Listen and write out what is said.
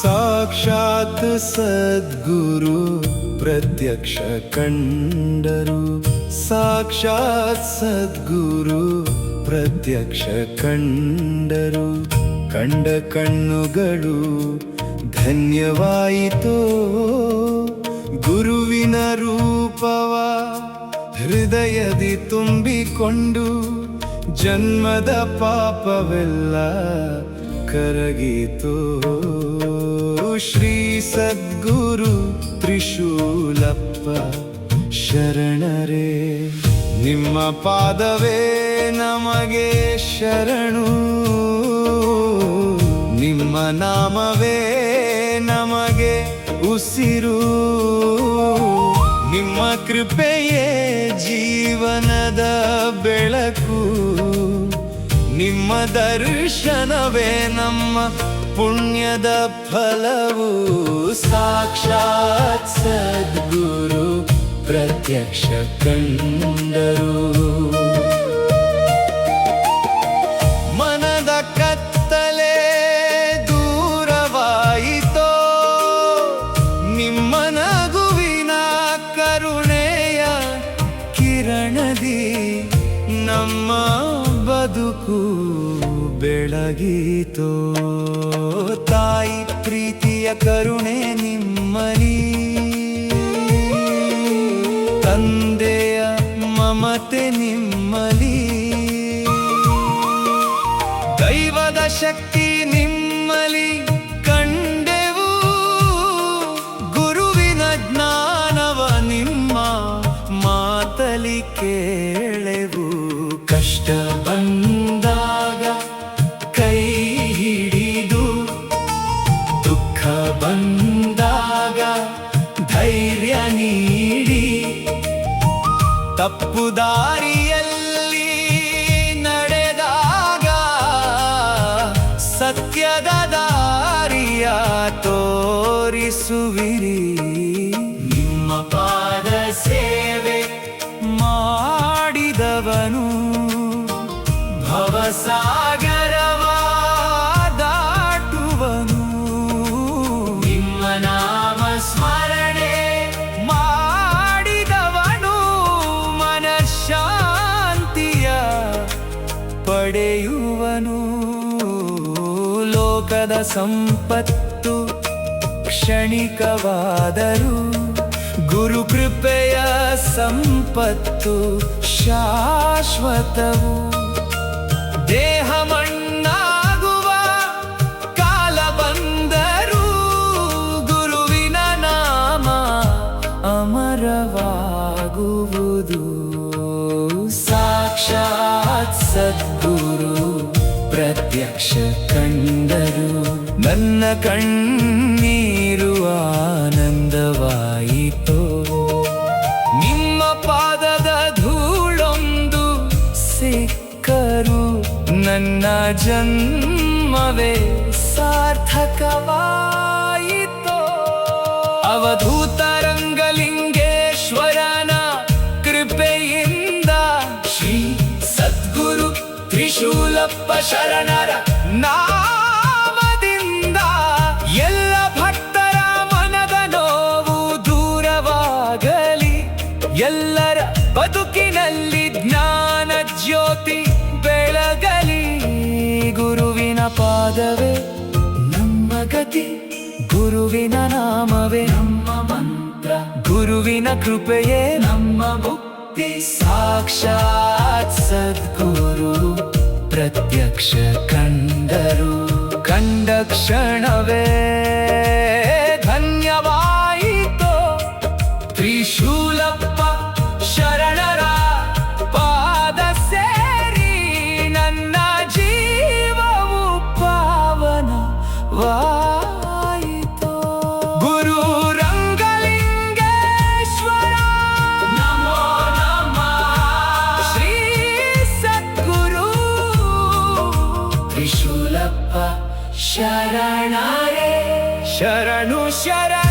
ಸಾಕ್ಷಾತ್ ಸದ್ಗುರು ಪ್ರತ್ಯಕ್ಷ ಕಂಡರು, ಸಾಕ್ಷಾತ್ ಸದ್ಗುರು ಪ್ರತ್ಯಕ್ಷ ಕಂಡರು. ಕಂಡ ಕಣ್ಣುಗಳು ಧನ್ಯವಾಯಿತೋ, ಗುರುವಿನ ರೂಪವ ಹೃದಯದಿ ತುಂಬಿಕೊಂಡು ಜನ್ಮದ ಪಾಪವೆಲ್ಲ ಕರಗಿತೋ. ಶ್ರೀ ಸದ್ಗುರು ತ್ರಿಶೂಲಪ್ಪ ಶರಣರೇ, ನಿಮ್ಮ ಪಾದವೇ ನಮಗೆ ಶರಣು, ನಿಮ್ಮ ನಾಮವೇ ನಮಗೆ ಉಸಿರು. ನಿಮ್ಮ ಕೃಪೆಯೇ ಜೀವನದ ಬೆಳಕು, ನಿಮ್ಮ ದರ್ಶನವೇ ನಮ್ಮ ಪುಣ್ಯದ ಫಲವು. ಸಾಕ್ಷಾತ್ ಸದ್ಗುರು ಪ್ರತ್ಯಕ್ಷ ಕಂಡರು. ಮನದ ಕತ್ತಲೆ ದೂರವಾಯಿತೋ, ನಿಮ್ಮ ನಗುವಿನ ಕರುಣೆಯ ಕಿರಣದಿ ನಮ್ಮ ಬದುಕು ಬೆಳಗಿತೋ. ತಾಯಿ ಪ್ರೀತಿಯ ಕರುಣೆ ನಿಮ್ಮಲಿ, ತಂದೆಯ ಮಮತೆ ನಿಮ್ಮಲಿ, ದೈವದ ಶಕ್ತಿ ನಿಮ್ಮಲಿ ಕಂಡೆವು. ಗುರುವಿನ ಜ್ಞಾನವ ನಿಮ್ಮ ಮಾತಲಿ ಕೇಳೆವು. ಕಷ್ಟ ಬಂದಾಗ ಕೈ ಹಿಡಿದು, ದುಃಖ ಬಂದಾಗ ಧೈರ್ಯ ನೀಡಿ, ತಪ್ಪು ದಾರಿಯಲ್ಲಿ ನಡೆದಾಗ ಸತ್ಯದ ದಾರಿಯ ತೋರಿಸುವಿರಿ. ನಿಮ್ಮ ಪಾದ ಸೇವೆ ಮಾಡಿದವನು ಭವಸಾಗರವ ದಾಟುವನು. ನಿಮ್ಮ ನಾಮ ಸ್ಮರಣೆ ಮಾಡಿದವನು ಮನಃಶಾಂತಿಯ ಪಡೆಯುವನು. ಲೋಕದ ಸಂಪತ್ತು ಕ್ಷಣಿಕವಾದರೂ ಗುರು ಕೃಪೆಯ ಸಂಪತ್ತು ಶಾಶ್ವತವು. ದೇಹ ಮಣ್ಣಾಗುವ ಕಾಲ ಬಂದರೂ ಗುರುವಿನ ನಾಮ ಅಮರವಾಗುವುದು. ಸಾಕ್ಷಾತ್ ಸದ್ಗುರು ಪ್ರತ್ಯಕ್ಷ ಕಂಡರು. ನನ್ನ ಕಣ್ಣೀರು ಆನಂದವಾಯಿತೋ, ನಿಮ್ಮ ಪಾದದ ಧೂಳೊಂದು ಸಿಕ್ಕರು ನನ್ನ ಜನ್ಮವೇ ಸಾರ್ಥಕವಾಯಿತೋ. ಅವಧೂತ ರಂಗಲಿಂಗೇಶ್ವರನ ಕೃಪೆಯಿಂದ ಶ್ರೀ ಸದ್ಗುರು ತ್ರಿಶೂಲಪ್ಪ ಶರಣರ ನಾಮದಿಂದ ಎಲ್ಲ ಭಕ್ತರ ಮನದ ನೋವು ದೂರವಾಗಲಿ. ಎಲ್ಲರ ಬದುಕಿನಲ್ಲಿ ಜ್ಞಾನ ಜ್ಯೋತಿ ಬೆಳಗಲಿ. ಗುರುವಿನ ಪಾದವೇ ನಮ್ಮ ಗತಿ, ಗುರುವಿನ ನಾಮವೇ ನಮ್ಮ ಮಂತ್ರ, ಗುರುವಿನ ಕೃಪೆಯೇ ನಮ್ಮ ಮುಕ್ತಿ. ಸಾಕ್ಷಾತ್ ಸದ್ಗುರು ಪ್ರತ್ಯಕ್ಷ ಕಂಡರು. ಕಂಡ ಕ್ಷಣವೇ ಧನ್ಯವಾಯಿತೋ. ತ್ರಿಶೂಲಪ್ಪ ಶರಣರ ಪಾದ ಸೇರಿ ನನ್ನ ಜೀವವು ಪಾವನವಾಯಿತೋ. ಗುರು ರಂಗಲಿಂಗೇಶ್ವರ ನಮೋ ನಮಃ. ಶ್ರೀ ಸದ್ಗುರು ತ್ರಿಶೂಲಪ್ಪ ಶರಣರೇ ಶರಣು ಶರಣ.